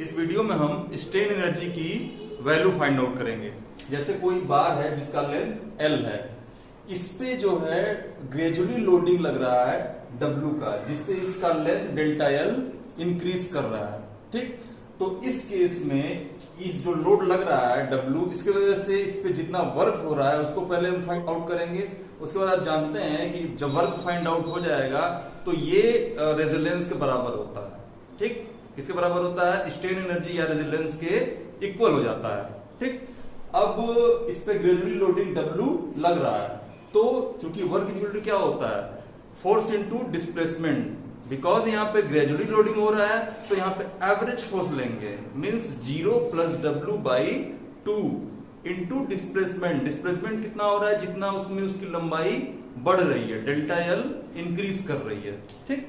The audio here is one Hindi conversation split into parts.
इस वीडियो में हम स्ट्रेन एनर्जी की वैल्यू फाइंड आउट करेंगे। जैसे कोई बार है जिसका लेंथ L है, इस पे जो है ग्रेजुअली लोडिंग लग रहा है W का, जिससे इसका लेंथ डेल्टा L इंक्रीज कर रहा है। ठीक, तो इस केस में इस जो लोड लग रहा है W, इसके वजह से इस पे जितना वर्क हो रहा है उसको पहले हम फाइंड आउट करेंगे। उसके बाद आप जानते हैं कि जब वर्क फाइंड आउट हो जाएगा तो ये रेजिलेंस के बराबर होता है। ठीक, किसके बराबर होता है? स्ट्रेन एनर्जी या रेजिलेंस के इक्वल हो जाता है। ठीक, अब इस पे ग्रेजुअली लोडिंग W लग रहा है, तो चूंकि वर्क इक्वल टू क्या होता है? Force into displacement. बिकॉज यहाँ पे ग्रेजुअली लोडिंग हो रहा है तो यहाँ पे एवरेज फोर्स लेंगे, means 0 plus W by 2 into displacement. Displacement कितना हो रहा है? जितना उसमें उसकी लंबाई बढ़ रही है, डेल्टा L इंक्रीज कर रही है। ठीक,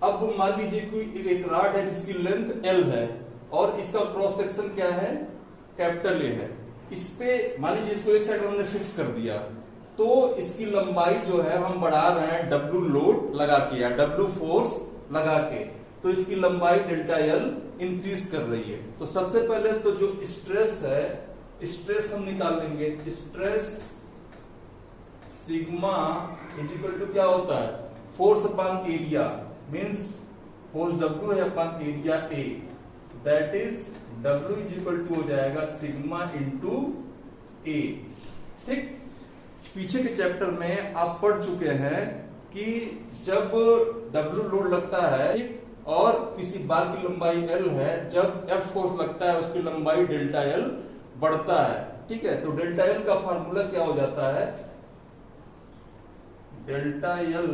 अब मान लीजिए कोई एक रॉड है जिसकी लेंथ L है और इसका क्रॉस सेक्शन क्या है? कैपिटल A है। इस पे मान लीजिए इसको एक साइड हमने फिक्स कर दिया, तो इसकी लंबाई जो है हम बढ़ा रहे हैं W लोड लगा के या W फोर्स लगा के, तो इसकी लंबाई डेल्टा L इंक्रीज कर रही है। तो सबसे पहले तो जो स्ट्रेस है, स्ट्रेस हम निकालेंगे। Stress sigma is equal to क्या होता है? Force upon area, means force W है upon area A, that is W is equal to हो जाएगा सिग्मा इंटू A। ठीक, पीछे के चैप्टर में आप पढ़ चुके हैं कि जब W लोड लगता है, ठीक, और किसी बार की लंबाई L है, जब F फोर्स लगता है उसकी लंबाई डेल्टा L बढ़ता है। ठीक है, तो डेल्टा L का फार्मूला क्या हो जाता है? Delta L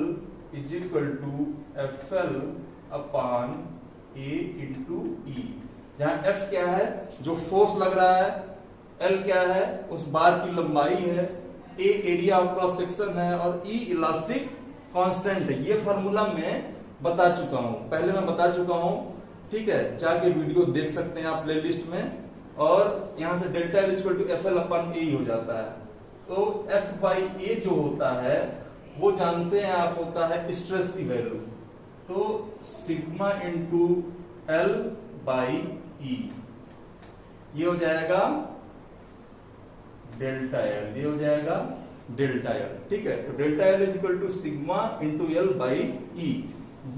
is equal to FL upon A into E, जहां F क्या है? जो फोर्स लग रहा है, L क्या है? उस बार की लंबाई है, A area of cross section है और E इलास्टिक कांस्टेंट है। ये फार्मूला मैं बता चुका हूं, पहले मैं बता चुका हूं। ठीक है, जाके वीडियो देख सकते हैं आप प्लेलिस्ट में। और यहां से delta L equal to FL upon A हो जाता है। तो F बाई A जो होता है वो जानते हैं आप, होता है स्ट्रेस की वैल्यू। तो sigma into L by E, ये हो जाएगा डेल्टा L, ये हो जाएगा डेल्टा L। ठीक है, तो delta L is equal to sigma into L by E।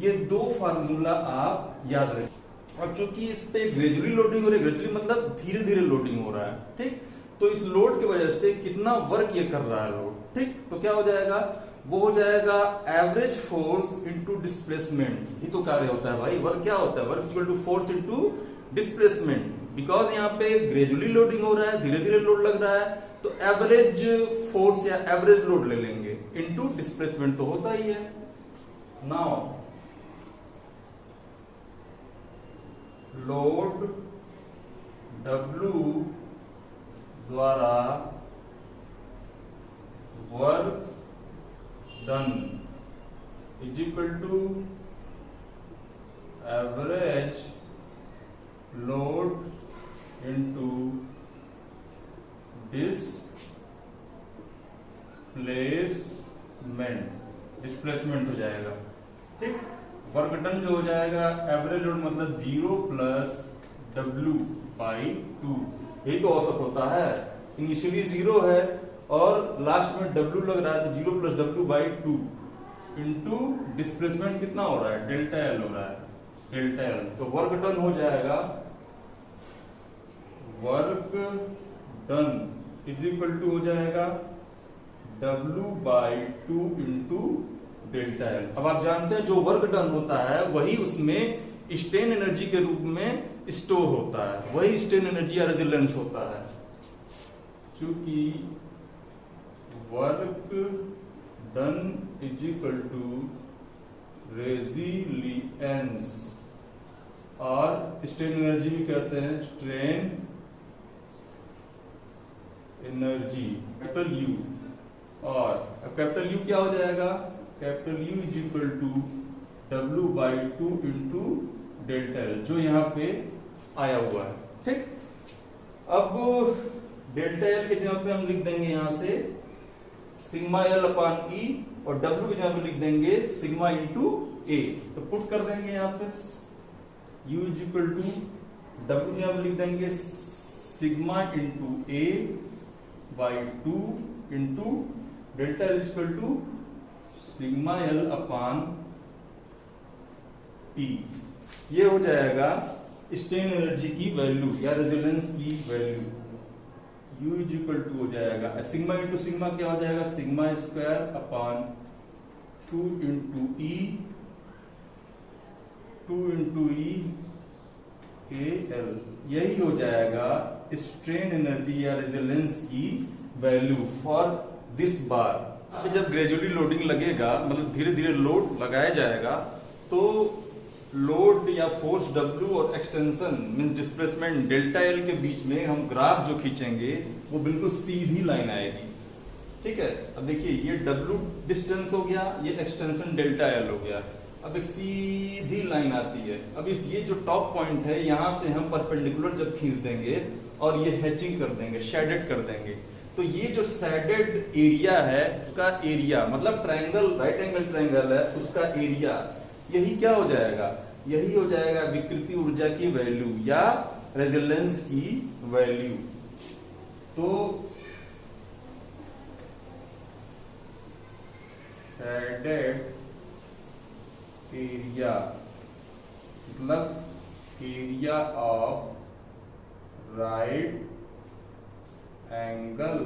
ये दो फार्मूला आप याद रखें। अब चूंकि इस पे ग्रेजुअली लोडिंग हो रही है, ग्रेजुअली मतलब धीरे धीरे लोडिंग हो रहा है। ठीक, तो इस लोड की वजह से कितना वर्क ये कर रहा है लोड। ठीक, तो क्या हो जाएगा? वो हो जाएगा एवरेज फोर्स इंटू डिस्प्लेसमेंट। ही तो कार्य होता है भाई, वर्क क्या होता है? Work equal to force into displacement. Because यहाँ पे ग्रेजुअली लोडिंग हो रहा है, धीरे धीरे लोड लग रहा है, तो एवरेज फोर्स या एवरेज लोड ले लेंगे इंटू डिस्प्लेसमेंट, तो होता ही है। नाउ लोड W द्वारा work done is equal to average load into displacement हो जाएगा। ठीक, वर्क डन जो हो जाएगा एवरेज लोड मतलब 0 प्लस W बाई 2, यही तो औसत होता है। इनिशियली 0 है और लास्ट में W लग रहा है, तो 0 plus W by 2 into displacement कितना हो रहा है? डेल्टा L हो रहा है, डेल्टा L। तो वर्क डन हो जाएगा, work done is equal to हो जाएगा W by 2 into delta L। अब आप जानते हैं जो वर्क डन होता है वही उसमें स्ट्रेन एनर्जी के रूप में स्टोर होता है, वही स्ट्रेन एनर्जी या रेजिलेंस होता है। क्योंकि work done is equal to resilience, और स्ट्रेन एनर्जी भी कहते हैं स्ट्रेन एनर्जी, कैपिटल U। और कैपिटल U क्या हो जाएगा? Capital U is equal to W by 2 into delta L, जो यहाँ पे आया हुआ है। ठीक, अब डेल्टा L के जगह पे हम लिख देंगे यहां से सिग्मा L अपॉन E, और W के जगह पे लिख देंगे सिग्मा इंटू A। तो पुट कर देंगे यहाँ पे U is equal to W यहाँ लिख देंगे sigma into A by 2 into delta L is equal to sigma L upon P। ये हो जाएगा स्ट्रेन एनर्जी की वैल्यू या रेजिलेंस की value. U is equal to हो जाएगा सिग्मा इंटू सिग्मा क्या हो जाएगा, sigma square upon 2 into E 2 into E AL। यही हो जाएगा स्ट्रेन एनर्जी या रेजिलेंस की वैल्यू फॉर दिस बार। जब ग्रेजुअली लोडिंग लगेगा, मतलब धीरे धीरे लोड लगाया जाएगा, तो लोड या फोर्स W और extension mean displacement delta L के बीच में हम ग्राफ जो खींचेंगे वो बिल्कुल सीधी लाइन आएगी। ठीक है, अब देखिए ये W डिस्टेंस हो गया, ये एक्सटेंशन डेल्टा L हो गया। अब एक सीधी लाइन आती है। अब इस ये जो टॉप पॉइंट है यहां से हम परपेंडिकुलर जब खींच देंगे और ये हैचिंग कर देंगे, शेडेड कर देंगे, तो ये जो शेडेड एरिया है उसका एरिया मतलब ट्रायंगल, राइट एंगल ट्रायंगल है उसका एरिया, यही क्या हो जाएगा, यही हो जाएगा विकृति ऊर्जा की वैल्यू या रेजिलेंस की वैल्यू। तो शेडेड एरिया मतलब area of right angle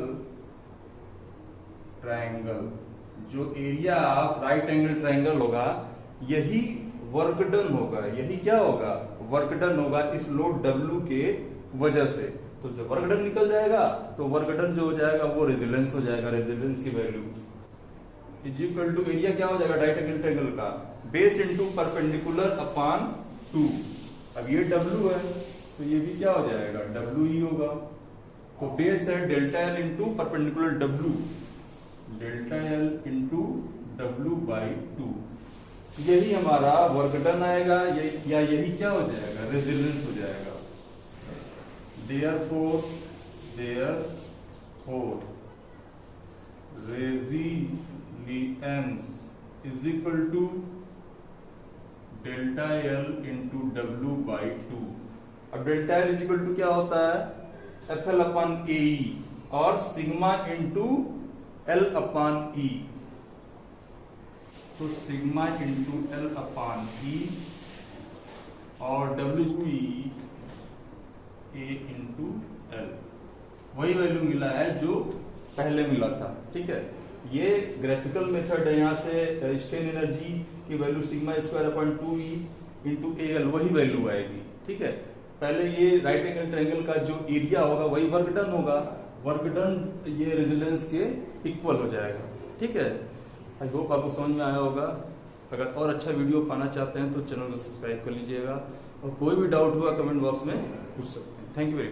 triangle, जो area of right angle triangle होगा यही वर्क डन होगा, यही क्या होगा, वर्क डन होगा इस लोड W के वजह से। तो जब वर्क डन निकल जाएगा तो वर्क डन जो हो जाएगा वो रेजिलेंस हो जाएगा, रेजिलेंस की value is equal to area क्या हो जाएगा राइट एंगल ट्रायंगल का बेस इंटू परपेंडिकुलर अपान 2। अब ये W है तो ये भी क्या हो जाएगा, WE होगा। तो बेस है delta L into perpendicular W, delta L into W by 2। यही हमारा वर्क डन आएगा, या यही क्या हो जाएगा, रेजिलेंस हो जाएगा। Therefore resilience is equal to delta L into W by 2। अब delta L is equal to क्या होता है, FL अपान AE और sigma into L upon E। तो sigma into L upon E और WE A इंटू L, वही वैल्यू मिला है जो पहले मिला था। ठीक है, ये ग्राफिकल मेथड है, यहाँ से स्ट्रेन एनर्जी की value sigma square upon 2E into AL वही वैल्यू आएगी। ठीक है, पहले ये राइट एंगल ट्रायंगल का जो एरिया होगा वही वर्क डन होगा, वर्क डन ये रेजिलेंस के इक्वल हो जाएगा। ठीक है, आई होप आपको समझ में आया होगा। अगर और अच्छा वीडियो पाना चाहते हैं तो चैनल को सब्सक्राइब कर लीजिएगा और कोई भी डाउट हुआ कमेंट बॉक्स में पूछ सकते हैं। Thank you very much.